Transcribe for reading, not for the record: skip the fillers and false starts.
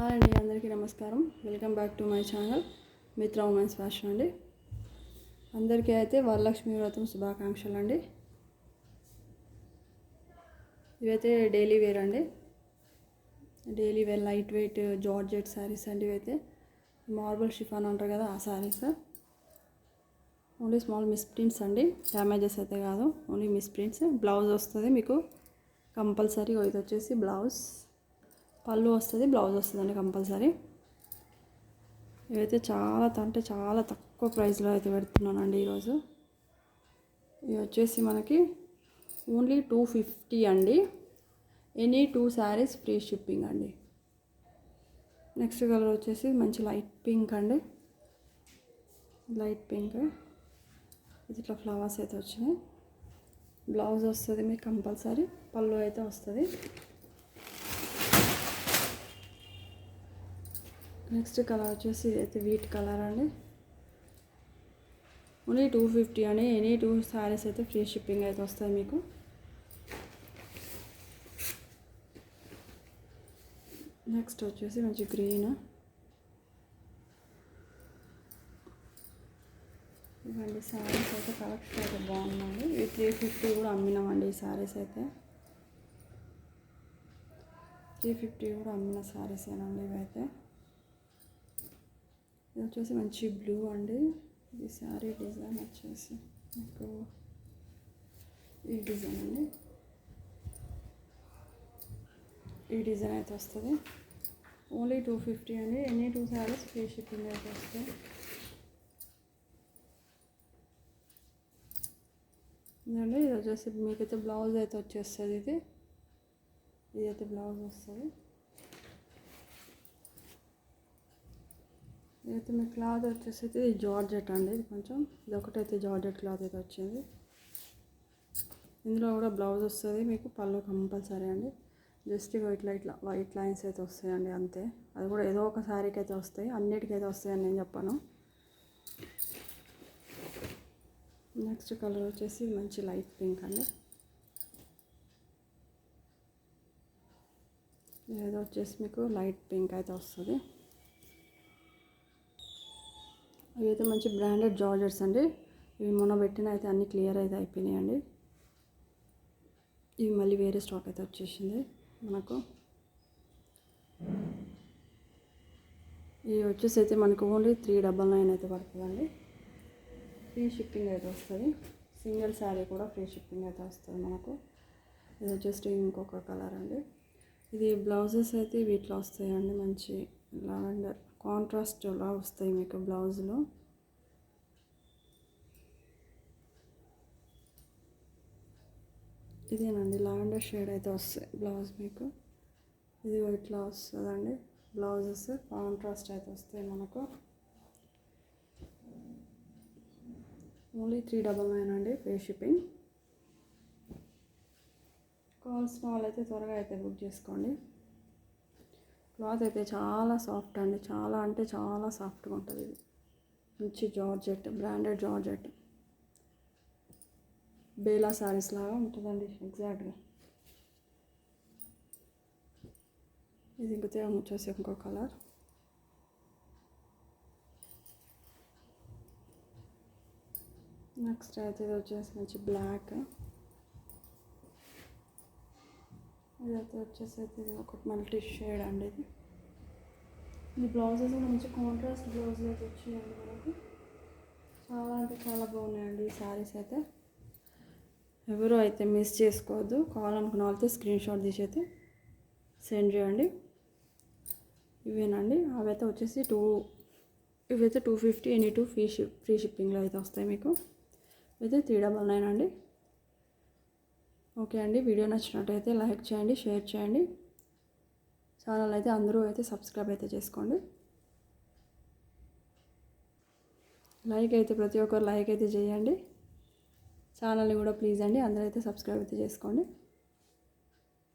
Hi అండి, అందరికీ నమస్కారం. Welcome back to my channel Mitra women's fashion అండి. అందరికీ అయితే వరలక్ష్మి వ్రతం శుభాకాంక్షలు అండి. ఇవైతే డైలీ వేర్ అండి. Daily wear light weight georgette sarees అండి. ఇవైతే మార్బుల్ షిఫాన్ అంటారు కదా, ఆ sarees. Only small misprints అండి, డ్యామేజెస్ అయితే కాదు, ఓన్లీ మిస్ ప్రింట్స్. బ్లౌజ్ వస్తుంది మీకు కంపల్సరీ. ఇది వచ్చేసి బ్లౌజ్, పళ్ళు వస్తుంది, బ్లౌజ్ వస్తుందండి కంపల్సరీ. ఇవైతే చాలా తక్కువ ప్రైస్లో అయితే పెడుతున్నానండి ఈరోజు. ఇవి వచ్చేసి మనకి ఓన్లీ 250 అండి. ఎనీ 2 శారీస్ ఫ్రీ షిప్పింగ్ అండి. నెక్స్ట్ కలర్ వచ్చేసి మంచి లైట్ పింక్ అండి. లైట్ పింక్, ఇది ఇట్లా ఫ్లవర్స్ అయితే వచ్చినాయి. బ్లౌజ్ వస్తుంది మీకు కంపల్సరీ, పళ్ళు అయితే వస్తుంది. నెక్స్ట్ కలర్ వచ్చేసి ఇదైతే వీట్ కలర్ అండి. ఓన్లీ 250 అండి. ఎనీ 2 శారీస్ అయితే ఫ్రీ షిప్పింగ్ అయితే వస్తుంది మీకు. నెక్స్ట్ వచ్చేసి మంచి గ్రీన్. ఇవ్వండి శారీస్ అయితే కలెక్షన్ అయితే బాగుందండి. ఇవి 350 కూడా అమ్మినామండి. ఈ శారీస్ అయితే 350 కూడా అమ్మిన శారీసేనండి ఇవైతే. ఇది వచ్చేసి మంచి బ్లూ అండి. ఈ శారీ డిజైన్ వచ్చేసి మీకు ఈ డిజైన్ అండి. ఈ డిజైన్ అయితే వస్తుంది. ఓన్లీ 250 అండి. ఎనీ 2 శారీస్ ఫ్రీ షిప్పింగ్ అయితే వస్తాయి. ఇదండి, ఇది వచ్చేసి మీకైతే బ్లౌజ్ అయితే వచ్చేస్తుంది. ఇదైతే బ్లౌజ్ వస్తుంది. ఇదైతే మీ క్లాత్ వచ్చేసి ఇది జార్జెట్ అండి. ఇది కొంచెం ఇది ఒకటైతే జార్జెట్ క్లాత్ అయితే వచ్చింది. ఇందులో కూడా బ్లౌజ్ వస్తుంది మీకు, పళ్ళు కంపల్సరీ అండి. జస్ట్ ఇట్లా వైట్ లైన్స్ అయితే వస్తాయండి అంతే. అది కూడా ఏదో ఒక శారీకి అయితే వస్తాయి, అన్నిటికైతే వస్తాయని నేను చెప్పాను. నెక్స్ట్ కలర్ వచ్చేసి మంచి లైట్ పింక్ అండి. ఏదో వచ్చేసి మీకు లైట్ పింక్ అయితే వస్తుంది. ఇవైతే మంచి బ్రాండెడ్ జార్జెట్స్ అండి. ఇవి మొన్న పెట్టిన అయితే అన్ని క్లియర్ అయితే అయిపోయినాయండి. ఇవి మళ్ళీ వేరే స్టాక్ అయితే వచ్చేసింది మనకు. ఇవి వచ్చేసి అయితే మనకు ఓన్లీ 399 అయితే పడుతుందండి. ఫ్రీ షిప్పింగ్ అయితే వస్తుంది. సింగిల్ శారీ కూడా ఫ్రీ షిప్పింగ్ అయితే వస్తుంది మనకు. ఇది వచ్చేసి ఇంకొక కలర్ అండి. ఇది బ్లౌజెస్ అయితే వీటిలో వస్తాయండి. మంచి లావెండర్ కాంట్రాస్ట్లా వస్తాయి మీకు బ్లౌజ్లో. ఇదేనండి లావెండర్ షేడ్ అయితే వస్తాయి బ్లౌజ్ మీకు. ఇది ఇట్లా వస్తుందండి. బ్లౌజెస్ కాంట్రాస్ట్ అయితే వస్తాయి మనకు. ఓన్లీ 399 అండి ఫ్రీ షిప్పింగ్. కావాల్సిన వాళ్ళైతే త్వరగా అయితే బుక్ చేసుకోండి. క్లాత్ అయితే చాలా సాఫ్ట్ అండి, చాలా అంటే చాలా సాఫ్ట్గా ఉంటుంది. ఇది మంచి georgette, branded georgette, Bela saris లాగా ఉంటుందండి ఎగ్జాక్ట్గా. ఇది ఇంకొతే వచ్చేసి ఇంకో కలర్. నెక్స్ట్ అయితే ఇది వచ్చేసి మంచి బ్లాక్. ఇదైతే వచ్చేసి ఇది ఒక మల్టీ షేడ్ అండి. ఇది బ్లౌజెస్ మంచి కాంట్రాస్ట్ బ్లౌజ్ అయితే వచ్చాయండి మనకి. చాలా అంటే చాలా బాగున్నాయండి ఈ శారీస్ అయితే. ఎవరు అయితే మిస్ చేసుకోవద్దు. కావాలనుకున్న వాళ్ళతో స్క్రీన్ షాట్ తీసి అయితే సెండ్ చేయండి. ఇవేనండి. అవైతే వచ్చేసి ఇవైతే 250 ఎనీ 2 ఫ్రీ షిప్పింగ్లో అయితే వస్తాయి మీకు. ఇవైతే 399 అండి. ఓకే అండి, వీడియో నచ్చినట్టయితే లైక్ చేయండి, షేర్ చేయండి. ఛానల్ అయితే అందరూ అయితే సబ్స్క్రైబ్ అయితే చేసుకోండి. లైక్ అయితే ప్రతి ఒక్కరు లైక్ అయితే చేయండి. ఛానల్ని కూడా ప్లీజ్ అండి అందరూ అయితే సబ్స్క్రైబ్ అయితే చేసుకోండి.